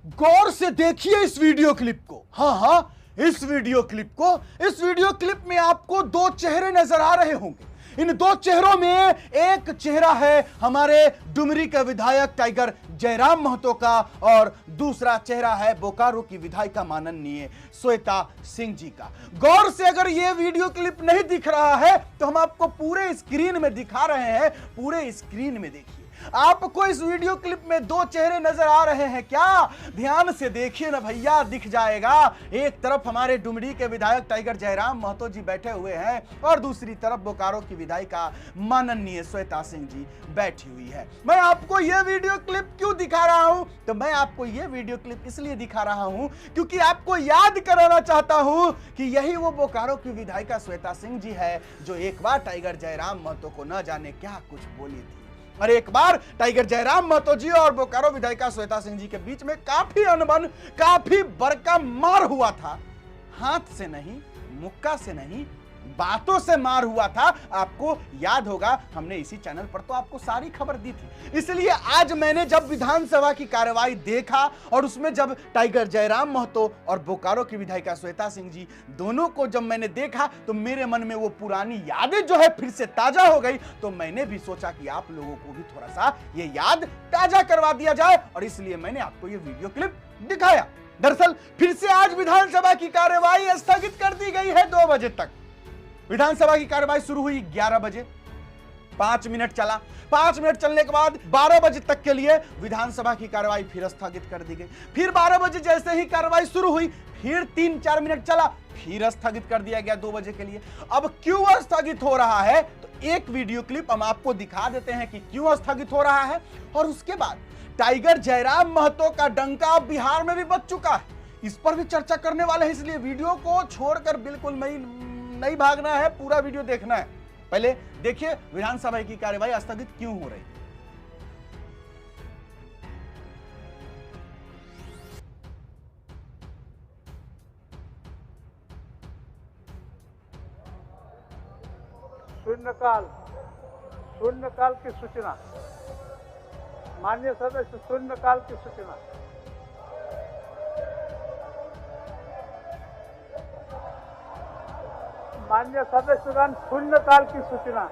गौर से देखिए इस वीडियो क्लिप को। हाँ, इस वीडियो क्लिप में आपको दो चेहरे नजर आ रहे होंगे। इन दो चेहरों में एक चेहरा है हमारे डुमरी के विधायक टाइगर जयराम महतो का और दूसरा चेहरा है बोकारो की विधायिका माननीय श्वेता सिंह जी का। गौर से अगर यह वीडियो क्लिप नहीं दिख रहा है तो हम आपको पूरे स्क्रीन में दिखा रहे हैं। पूरे स्क्रीन में देखिए, आपको इस वीडियो क्लिप में दो चेहरे नजर आ रहे हैं क्या? ध्यान से देखिए ना भैया, दिख जाएगा। एक तरफ हमारे डुमरी के विधायक टाइगर जयराम महतो जी बैठे हुए हैं और दूसरी तरफ बोकारो की विधायिका माननीय श्वेता सिंह जी बैठी हुई है। मैं आपको यह वीडियो क्लिप क्यों दिखा रहा हूं? तो मैं आपको यह वीडियो क्लिप इसलिए दिखा रहा हूं क्योंकि आपको याद कराना चाहता हूं कि यही वो बोकारो की विधायिका श्वेता सिंह जी है जो एक बार टाइगर जयराम महतो को न जाने क्या कुछ बोली थी। और एक बार टाइगर जयराम महतो जी और बोकारो विधायिका श्वेता सिंह जी के बीच में काफी अनबन, काफी बड़का मार हुआ था। हाथ से नहीं, मुक्का से नहीं, बातों से मार हुआ था। आपको याद होगा, हमने इसी चैनल पर तो आपको सारी खबर दी थी। इसलिए आज मैंने जब विधानसभा की कार्यवाही देखा और उसमें जब टाइगर जयराम महतो और बोकारो की विधायिका श्वेता सिंह जी दोनों को जब मैंने देखा तो मेरे मन में वो पुरानी यादें जो है फिर से ताजा हो गई। तो मैंने भी सोचा कि आप लोगों को भी थोड़ा सा ये याद ताजा करवा दिया जाए और इसलिए मैंने आपको ये वीडियो क्लिप दिखाया। दरअसल फिर से आज विधानसभा की कार्यवाही स्थगित कर दी गई है 2 बजे तक। विधानसभा की कार्यवाही शुरू हुई 11 बजे, 5 मिनट चला। 5 मिनट चलने के बाद 12 बजे तक के लिए विधानसभा की कार्यवाही फिर स्थगित कर दी गई। फिर 12 बजे जैसे ही कार्यवाही शुरू हुई फिर 3-4 मिनट चला, फिर स्थगित कर दिया गया 2 बजे के लिए। अब क्यों स्थगित हो रहा है तो एक वीडियो क्लिप हम आपको दिखा देते हैं कि क्यों स्थगित हो रहा है। और उसके बाद टाइगर जयराम महतो का डंका बिहार में भी बज चुका है, इस पर भी चर्चा करने वाले हैं। इसलिए वीडियो को छोड़कर बिल्कुल नहीं भागना है, पूरा वीडियो देखना है। पहले देखिए विधानसभा की कार्यवाही स्थगित क्यों हो रही है। शून्यकाल की सूचना। माननीय सदस्य, शून्यकाल की सूचना। माननीय सदस्यगण, शून्यकाल की सूचना।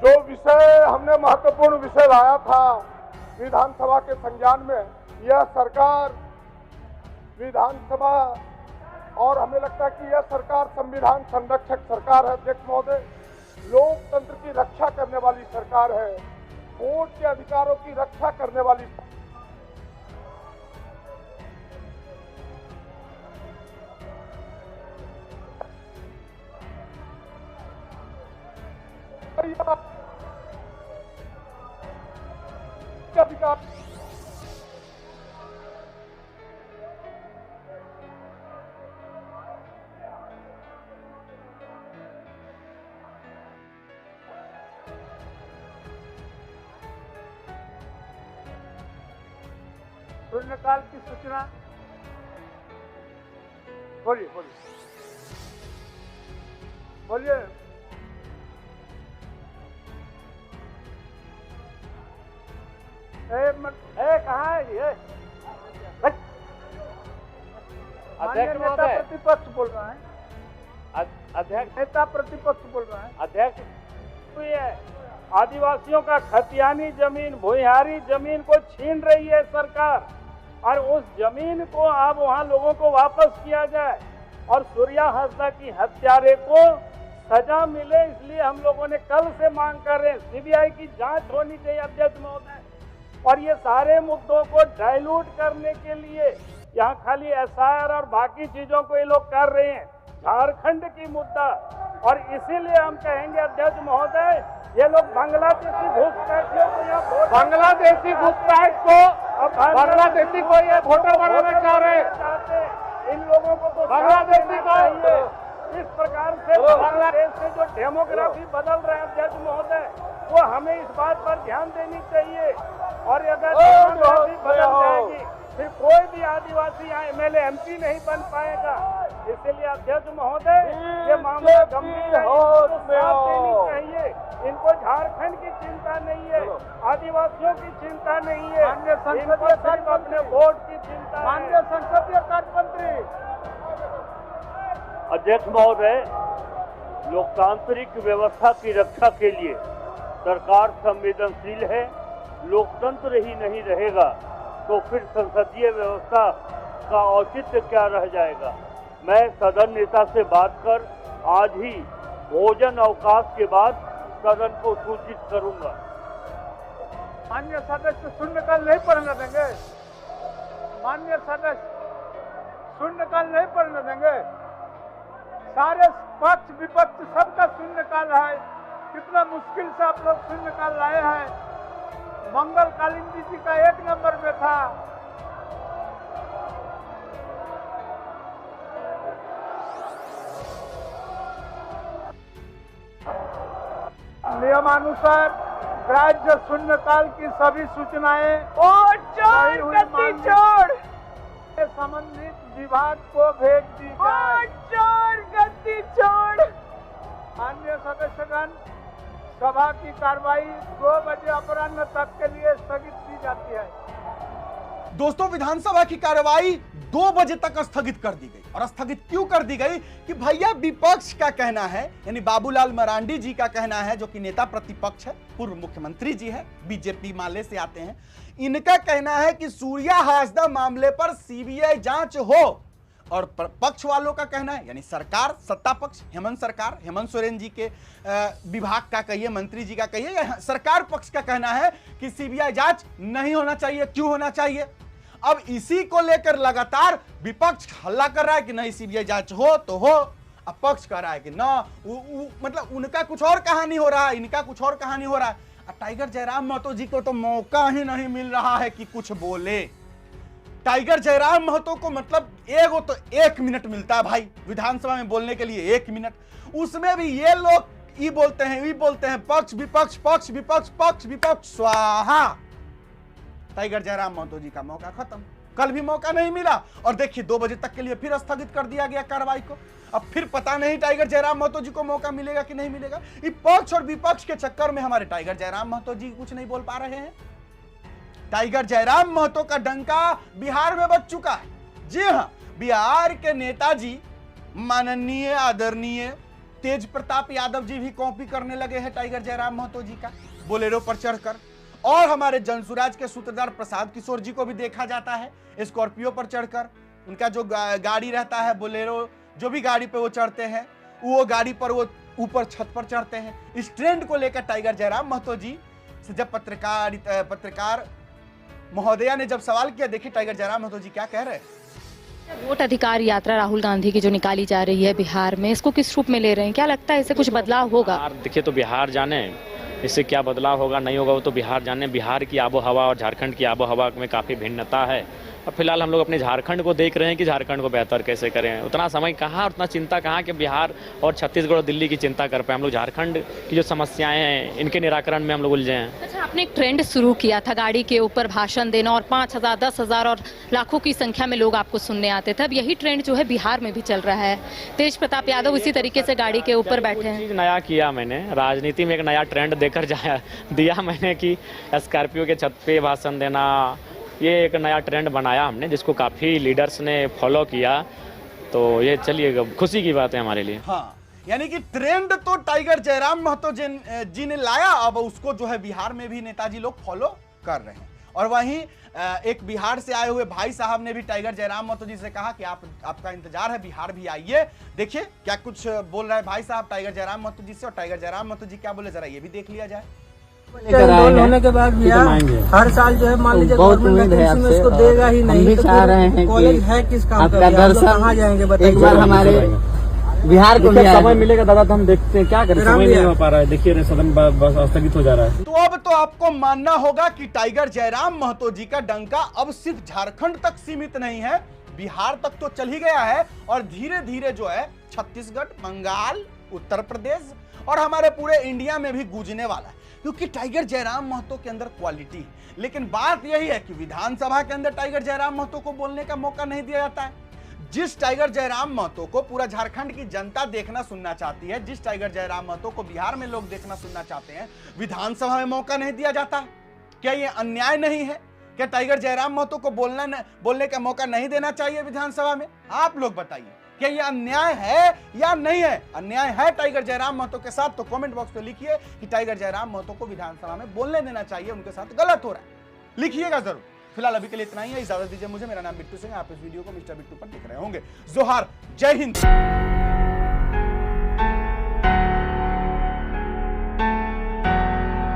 जो विषय हमने महत्वपूर्ण विषय लाया था विधानसभा के संज्ञान में, यह सरकार विधानसभा और हमें लगता है कि यह सरकार संविधान संरक्षक सरकार है। अध्यक्ष महोदय, लोकतंत्र की रक्षा करने वाली सरकार है, वोट के अधिकारों की रक्षा करने वाली अधिकार। शून्यकाल की सूचना। बोलिए बोलिए। कहाँ है ये? अध्यक्ष नेता प्रतिपक्ष बोल रहा है। अध्यक्ष नेता प्रतिपक्ष बोल रहा है। अध्यक्ष, आदिवासियों का खतियानी जमीन, भूमिहारी जमीन को छीन रही है सरकार और उस जमीन को अब वहां लोगों को वापस किया जाए और सूर्या हांसदा की हत्यारे को सजा मिले। इसलिए हम लोगों ने कल से मांग कर रहे हैं सीबीआई की जांच होनी चाहिए अध्यक्ष महोदय। और ये सारे मुद्दों को डाइल्यूट करने के लिए यहाँ खाली एसआईआर और बाकी चीजों को ये लोग कर रहे हैं, झारखंड की मुद्दा। और इसीलिए हम कहेंगे अध्यक्ष महोदय, ये लोग बांग्लादेशी घुसपैठियों को यहाँ बांग्लादेशी घुसपैठ को बांग्लादेशी को ये वोटर बनाना चाह रहे हैं। इन लोगों को तो बांग्लादेशी को इस प्रकार से बांग्लादेश से जो डेमोग्राफी बदल रहे हैं अध्यक्ष महोदय, वो हमें इस बात पर ध्यान देनी चाहिए। और अगर डेमोग्राफी बदल जाएगी फिर कोई भी आदिवासी यहाँ एमएलए एमपी नहीं बन पाएगा। इसलिए अध्यक्ष महोदय, ये मामला गंभीर है, इसको साथ देनी चाहिए। इनको झारखंड की चिंता नहीं है, आदिवासियों की चिंता नहीं है, इनको सिर्फ अपने वोट की चिंता है। माननीय संसदीय कार्य मंत्री। अध्यक्ष महोदय, लोकतांत्रिक व्यवस्था की रक्षा के लिए सरकार संवेदनशील है। लोकतंत्र ही नहीं रहेगा तो फिर संसदीय व्यवस्था का औचित्य क्या रह जाएगा। मैं सदन नेता से बात कर आज ही भोजन अवकाश के बाद सदन को सूचित करूंगा। माननीय सदस्य शून्यकाल नहीं पढ़ने देंगे। माननीय सदस्य शून्यकाल नहीं पढ़ने देंगे। सारे पक्ष विपक्ष सबका शून्यकाल है। कितना मुश्किल से आप लोग शून्यकाल लाए हैं। मंगल कालिंदी जी का 1 नंबर में था। नियमानुसार राज्य शून्यकाल की सभी सूचनाएं संबंधित विभाग को भेज दी जाए। माननीय सदस्यगण, सभा की कार्रवाई 2 बजे अपराह्न तक के लिए स्थगित की जाती है। दोस्तों, विधानसभा की कार्यवाही 2 बजे तक स्थगित कर दी गई। और स्थगित क्यों कर दी गई कि भैया विपक्ष का कहना है, यानी बाबूलाल मरांडी जी का कहना है, जो कि नेता प्रतिपक्ष है, पूर्व मुख्यमंत्री जी है, बीजेपी माले से आते हैं। इनका कहना है कि सूर्या हासदा मामले पर सीबीआई जांच हो। और पक्ष वालों का कहना है, यानी सरकार, सत्ता पक्ष, हेमंत सरकार, हेमंत सोरेन जी के विभाग का कहिए, मंत्री जी का कहिए, या सरकार पक्ष का कहना है कि सीबीआई जांच नहीं होना चाहिए। क्यों होना चाहिए? अब इसी को लेकर लगातार विपक्ष हल्ला कर रहा है कि नहीं, सीबीआई जांच हो तो हो। अब पक्ष कह रहा है कि ना, मतलब उनका कुछ और कहानी हो रहा है, इनका कुछ और कहानी हो रहा है। टाइगर जयराम महतो जी को तो मौका ही नहीं मिल रहा है कि कुछ बोले। टाइगर जयराम महतो को मतलब एगो तो 1 मिनट मिलता है भाई विधानसभा में बोलने के लिए, 1 मिनट। उसमें भी ये लोग ये बोलते हैं पक्ष विपक्ष, पक्ष विपक्ष, पक्ष विपक्ष, स्वाहा। टाइगर जयराम महतो जी का मौका खत्म। कल भी मौका नहीं मिला और देखिए 2 बजे तक के लिए फिर स्थगित कर दिया गया कार्रवाई को। अब फिर पता नहीं टाइगर जयराम महतो जी को मौका मिलेगा कि नहीं मिलेगा। ये पक्ष और विपक्ष के चक्कर में हमारे टाइगर जयराम महतो जी कुछ नहीं बोल पा रहे हैं। टाइगर जयराम महतो का डंका बिहार में बज चुका है। जी हां, बिहार के नेताजी माननीय आदरणीय तेज प्रताप यादव जी भी कॉपी करने लगे हैं टाइगर जयराम महतो जी का, बोलेरो पर चढ़कर। और हमारे जनसुराज के सूत्रधार प्रसाद किशोर जी को भी देखा जाता है स्कॉर्पियो पर चढ़कर। उनका जो गाड़ी रहता है बोलेरो, जो भी गाड़ी पे वो चढ़ते हैं, वो गाड़ी पर वो ऊपर छत पर चढ़ते हैं। इस ट्रेंड को लेकर टाइगर जयराम महतो जी से जब पत्रकार महोदया ने जब सवाल किया, देखिए टाइगर जयराम महतो जी क्या कह रहे हैं। वोट अधिकार यात्रा राहुल गांधी की जो निकाली जा रही है बिहार में, इसको किस रूप में ले रहे हैं? क्या लगता है इससे कुछ बदलाव होगा? देखिए, तो बिहार जाने इससे क्या बदलाव होगा नहीं होगा वो तो बिहार जाने। बिहार की आबो हवा और झारखंड की आबो हवा में काफ़ी भिन्नता है। और फिलहाल हम लोग अपने झारखंड को देख रहे हैं कि झारखंड को बेहतर कैसे करें। उतना समय कहाँ, उतना चिंता कहाँ कि बिहार और छत्तीसगढ़ और दिल्ली की चिंता कर पाए। हम लोग झारखंड की जो समस्याएं हैं इनके निराकरण में हम लोग उलझे हैं। अच्छा, आपने एक ट्रेंड शुरू किया था गाड़ी के ऊपर भाषण देना और 5,000, 10,000 और लाखों की संख्या में लोग आपको सुनने आते थे। अब यही ट्रेंड जो है बिहार में भी चल रहा है। तेज प्रताप यादव इसी तरीके से गाड़ी के ऊपर बैठे हैं। चीज़ नया किया मैंने, राजनीति में एक नया ट्रेंड देकर दिया मैंने कि स्कॉर्पियो के छत पे भाषण देना, ये एक नया ट्रेंड बनाया हमने जिसको काफ़ी लीडर्स ने फॉलो किया। तो ये चलिए खुशी की बात है हमारे लिए। हाँ, यानी कि ट्रेंड तो टाइगर जयराम महतो जी ने लाया, अब उसको जो है बिहार में भी नेताजी लोग फॉलो कर रहे हैं। और वहीं एक बिहार से आए हुए भाई साहब ने भी टाइगर जयराम महतो जी से कहा कि आपका इंतजार है, बिहार भी आइए। देखिए क्या कुछ बोल रहे हैं भाई साहब टाइगर जयराम महतो जी से, और टाइगर जयराम महतो जी क्या बोले, जरा ये भी देख लिया जाए। इंस्टॉल होने के बाद भैया हर साल जो है मान लीजिए गवर्नमेंट वैकेंसी में इसको देगा ही नहीं। हम भी चाह रहे हैं कॉलेज है किस काम का, कहाँ जाएंगे बताइए। एक बार हमारे बिहार को समय मिलेगा दादा तो हम देखते हैं क्या करें, समय नहीं हो पा रहा है। देखिए सदन स्थगित हो जा रहा है। तो अब तो आपको मानना होगा कि टाइगर जयराम महतो जी का डंका अब सिर्फ झारखंड तक सीमित नहीं है, बिहार तक तो चल ही गया है। और धीरे धीरे जो है छत्तीसगढ़, बंगाल, उत्तर प्रदेश और हमारे पूरे इंडिया में भी गूंजने वाला है। क्योंकि टाइगर जयराम महतो के अंदर क्वालिटी है। लेकिन बात यही है कि विधानसभा के अंदर टाइगर जयराम महतो को बोलने का मौका नहीं दिया जाता है। जिस टाइगर जयराम महतो को पूरा झारखंड की जनता देखना सुनना चाहती है, जिस टाइगर जयराम महतो को बिहार में लोग देखना सुनना चाहते हैं, विधानसभा में मौका नहीं दिया जाता। क्या यह अन्याय नहीं है? क्या टाइगर जयराम महतो को बोलने का मौका नहीं देना चाहिए विधानसभा में? आप लोग बताइए, क्या यह अन्याय है या नहीं है? अन्याय है टाइगर जयराम महतो के साथ तो कमेंट बॉक्स पे लिखिए कि टाइगर जयराम महतो को विधानसभा में बोलने देना चाहिए, उनके साथ गलत हो रहा है, लिखिएगा जरूर। फिलहाल अभी के लिए इतना ही है, इजाजत दीजिए मुझे। मेरा नाम बिट्टू सिंह, आप इस वीडियो को मिस्टर बिट्टू पर देख रहे होंगे। जोहार, जय हिंद।